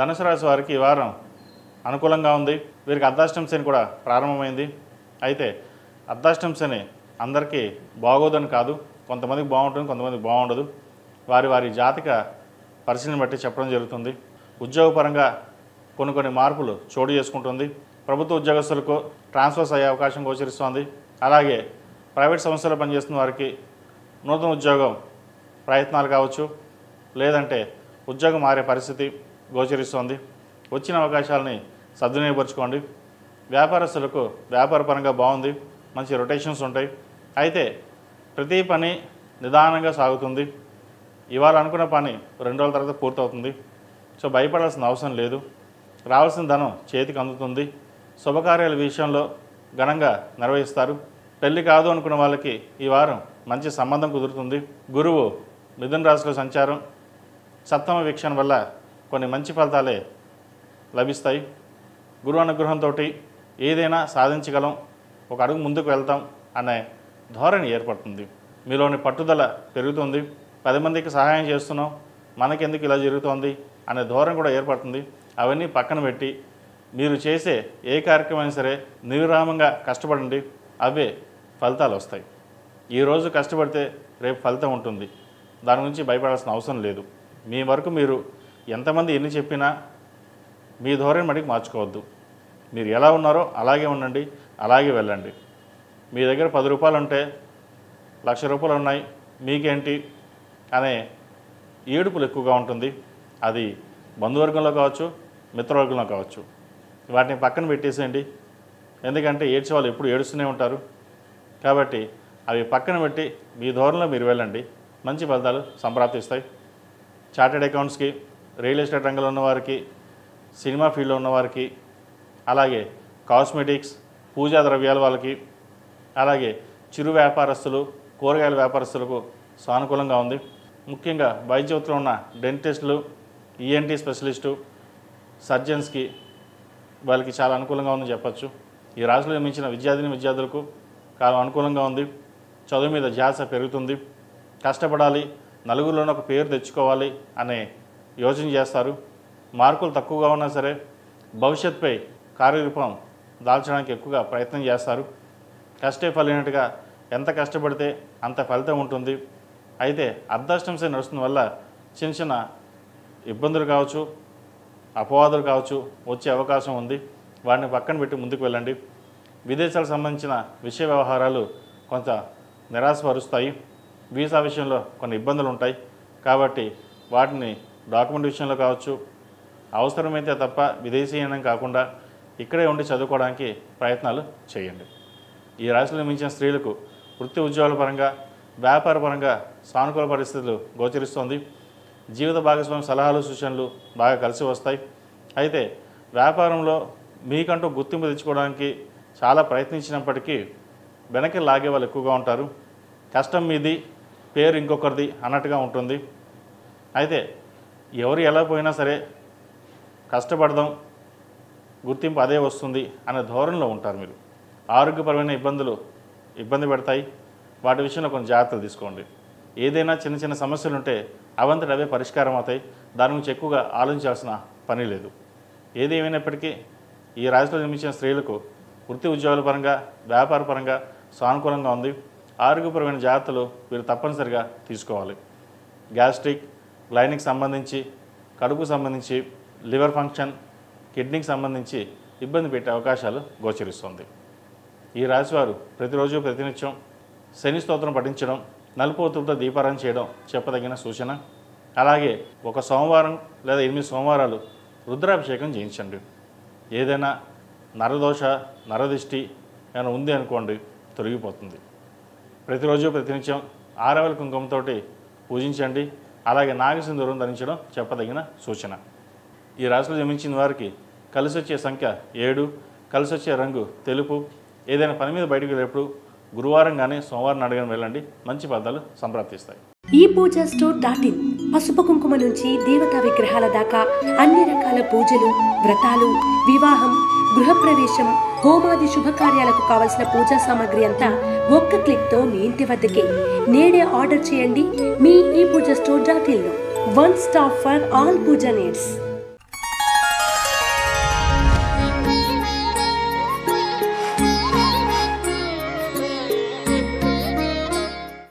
ధనుసు రాశి వారికి ఈ వారం అనుకూలంగా ఉంది. వీరికి అర్ధాష్టమ శని కూడా ప్రారంభమైంది. అయితే అర్ధాష్టమ శని అందరికీ బాగోదని కాదు, కొంతమందికి బాగుంటుంది, కొంతమందికి బాగుండదు. వారి జాతక పరిశీలన బట్టి చెప్పడం జరుగుతుంది. ఉద్యోగపరంగా కొన్ని మార్పులు చోటు చేసుకుంటుంది. ప్రభుత్వ ఉద్యోగస్తులకు ట్రాన్స్ఫర్స్ అయ్యే అవకాశం గోచరిస్తోంది. అలాగే ప్రైవేట్ సంస్థల్లో పనిచేస్తున్న వారికి నూతన ఉద్యోగం ప్రయత్నాలు కావచ్చు, లేదంటే ఉద్యోగం మారే పరిస్థితి గోచరిస్తోంది. వచ్చిన అవకాశాలని సద్వినియోగపరచుకోండి. వ్యాపారస్తులకు వ్యాపారపరంగా బాగుంది, మంచి రొటేషన్స్ ఉంటాయి. అయితే ప్రతి పని నిదానంగా సాగుతుంది. ఇవాళ అనుకున్న పని 2 రోజుల తర్వాత పూర్తవుతుంది. సో భయపడాల్సిన అవసరం లేదు. రావాల్సిన ధనం చేతికి అందుతుంది. శుభకార్యాల విషయంలో ఘనంగా నిర్వహిస్తారు. పెళ్లి కాదు అనుకున్న వాళ్ళకి ఈ వారం మంచి సంబంధం కుదురుతుంది. గురువు మిథున రాశిలో సంచారం, సప్తమ వీక్షణ వల్ల కొన్ని మంచి ఫలితాలే లభిస్తాయి. గురువు అనుగ్రహంతో ఏదైనా సాధించగలం, ఒక అడుగు ముందుకు వెళ్తాం అనే ధోరణి ఏర్పడుతుంది. మీలోని పట్టుదల పెరుగుతుంది. 10 మందికి సహాయం చేస్తున్నాం, మనకెందుకు ఇలా జరుగుతోంది అనే ధోరణి కూడా ఏర్పడుతుంది. అవన్నీ పక్కన పెట్టి మీరు చేసే ఏ కార్యక్రమం సరే నిర్విరామంగా కష్టపడండి, అవే ఫలితాలు వస్తాయి. ఈరోజు కష్టపడితే రేపు ఫలితం ఉంటుంది. దాని గురించి భయపడాల్సిన అవసరం లేదు. మీ వరకు మీరు ఎంతమంది ఎన్ని చెప్పినా మీ ధోరణి మటుకు మార్చుకోవద్దు. మీరు ఎలా ఉన్నారో అలాగే ఉండండి, అలాగే వెళ్ళండి. మీ దగ్గర 10 రూపాయలు ఉంటే 1,00,000 రూపాయలు ఉన్నాయి మీకేంటి అనే ఏడుపులు ఎక్కువగా ఉంటుంది. అది బంధువర్గంలో కావచ్చు, మిత్రవర్గంలో కావచ్చు. వాటిని పక్కన పెట్టేసేయండి. ఎందుకంటే ఏడ్చే వాళ్ళు ఎప్పుడు ఏడుస్తూనే ఉంటారు. కాబట్టి అవి పక్కన పెట్టి మీ ధోరణిలో మీరు వెళ్ళండి, మంచి ఫలితాలు సంప్రాప్తిస్తాయి. చార్టెడ్ అకౌంట్స్కి, రియల్ ఎస్టేట్ రంగంలో ఉన్నవారికి, సినిమా ఫీల్డ్లో ఉన్నవారికి, అలాగే కాస్మెటిక్స్, పూజా ద్రవ్యాల వాళ్ళకి, అలాగే చిరు వ్యాపారస్తులు, కూరగాయల వ్యాపారస్తులకు సానుకూలంగా ఉంది. ముఖ్యంగా వైద్య వృత్తిలో ఉన్న డెంటిస్టులు, ఈఎన్టీ స్పెషలిస్టు, సర్జన్స్కి వాళ్ళకి చాలా అనుకూలంగా ఉందని చెప్పచ్చు. ఈ రాశిలో జన్మించిన విద్యార్థులకు చాలా అనుకూలంగా ఉంది. చదువు మీద ధ్యాస పెరుగుతుంది. కష్టపడాలి, నలుగురిలోనే ఒక పేరు తెచ్చుకోవాలి అనే యోచన చేస్తారు. మార్కులు తక్కువగా ఉన్నా సరే భవిష్యత్తుపై కార్యరూపం దాల్చడానికి ఎక్కువగా ప్రయత్నం చేస్తారు. కష్టే ఫలినట్టుగా ఎంత కష్టపడితే అంత ఫలితం ఉంటుంది. అయితే అర్ధాష్టమ శని నడుస్తున్న వల్ల చిన్న ఇబ్బందులు కావచ్చు, అపవాదులు కావచ్చు వచ్చే అవకాశం ఉంది. వాటిని పక్కన పెట్టి ముందుకు వెళ్ళండి. విదేశాలకు సంబంధించిన విషయ వ్యవహారాలు కొంత నిరాశపరుస్తాయి. వీసా విషయంలో కొన్ని ఇబ్బందులు ఉంటాయి. కాబట్టి వాటిని డాక్యుమెంట్ విషయంలో కావచ్చు, అవసరమైతే తప్ప విదేశీయానం కాకుండా ఇక్కడే ఉండి చదువుకోవడానికి ప్రయత్నాలు చేయండి. ఈ రాశిలో మించిన స్త్రీలకు వృత్తి ఉద్యోగాల పరంగా, వ్యాపార పరంగా సానుకూల పరిస్థితులు గోచరిస్తోంది. జీవిత భాగస్వామి సలహాలు, సూచనలు బాగా కలిసి వస్తాయి. అయితే వ్యాపారంలో మీకంటూ గుర్తింపు తెచ్చుకోవడానికి చాలా ప్రయత్నించినప్పటికీ వెనక్కి లాగే వాళ్ళు ఎక్కువగా ఉంటారు. కష్టం మీది, పేరు ఇంకొకరిది అన్నట్టుగా ఉంటుంది. అయితే ఎవరు ఎలా పోయినా సరే కష్టపడదాం, గుర్తింపు అదే వస్తుంది అనే ధోరణిలో ఉంటారు మీరు. ఆరోగ్యపరమైన ఇబ్బంది పెడతాయి. వాటి విషయంలో కొన్ని జాగ్రత్తలు తీసుకోండి. ఏదైనా చిన్న సమస్యలు ఉంటే అవంతట అవే పరిష్కారం అవుతాయి. దాని గురించి ఎక్కువగా ఆలోచించాల్సిన పని లేదు. ఏది ఏమైనప్పటికీ ఈ రాశిలో జన్మించిన స్త్రీలకు వృత్తి ఉద్యోగాల పరంగా, వ్యాపార పరంగా సానుకూలంగా ఉంది. ఆరోగ్యపరమైన జాగ్రత్తలు వీరు తప్పనిసరిగా తీసుకోవాలి. గ్యాస్ట్రిక్, లైనింగ్కి సంబంధించి, కడుపుకు సంబంధించి, లివర్ ఫంక్షన్, కిడ్నీకి సంబంధించి ఇబ్బంది పెట్టే అవకాశాలు గోచరిస్తుంది. ఈ రాశివారు ప్రతిరోజు ప్రతినిత్యం శని స్తోత్రం పఠించడం, నలుపు ఒత్తులతో దీపారాధన చేయడం చెప్పదగిన సూచన. అలాగే ఒక సోమవారం లేదా 8 సోమవారాలు రుద్రాభిషేకం చేయించండి. ఏదైనా నరదోష, నరదిష్టి ఏమైనా ఉంది అనుకోండి, తొలగిపోతుంది. ప్రతిరోజు ప్రతినిత్యం ఆరవెల కుంకుమతో పూజించండి. అలాగే నాగసింధూరం ధరించడం చెప్పదగిన సూచన. ఈ రాశిలో జన్మించిన వారికి కలిసి వచ్చే సంఖ్య 7, కలిసి వచ్చే రంగు తెలుపు. ఏదైనా పని మీద బయటకు వెళ్ళేప్పుడు గురువారం కానీ సోమవారం అడగని వెళ్ళండి, మంచి ఫలితాలు సంప్రాప్తిస్తాయి. ఈ పూజా స్టోర్ .in పసుపు కుంకుమ నుంచి దేవతా విగ్రహాల దాకా అన్ని రకాల పూజలు, వ్రతాలు, వివాహం, గృహప్రవేశం, హోమాది శుభకార్యాలకు కావలసిన పూజా సామాగ్రి అంతా ఒక్క క్లిక్తో మీ ఇంటి వద్దకే. నేడే ఆర్డర్ చేయండి మీ ఈ పూజా స్టోర్ .in లో. One stop for all Puja needs.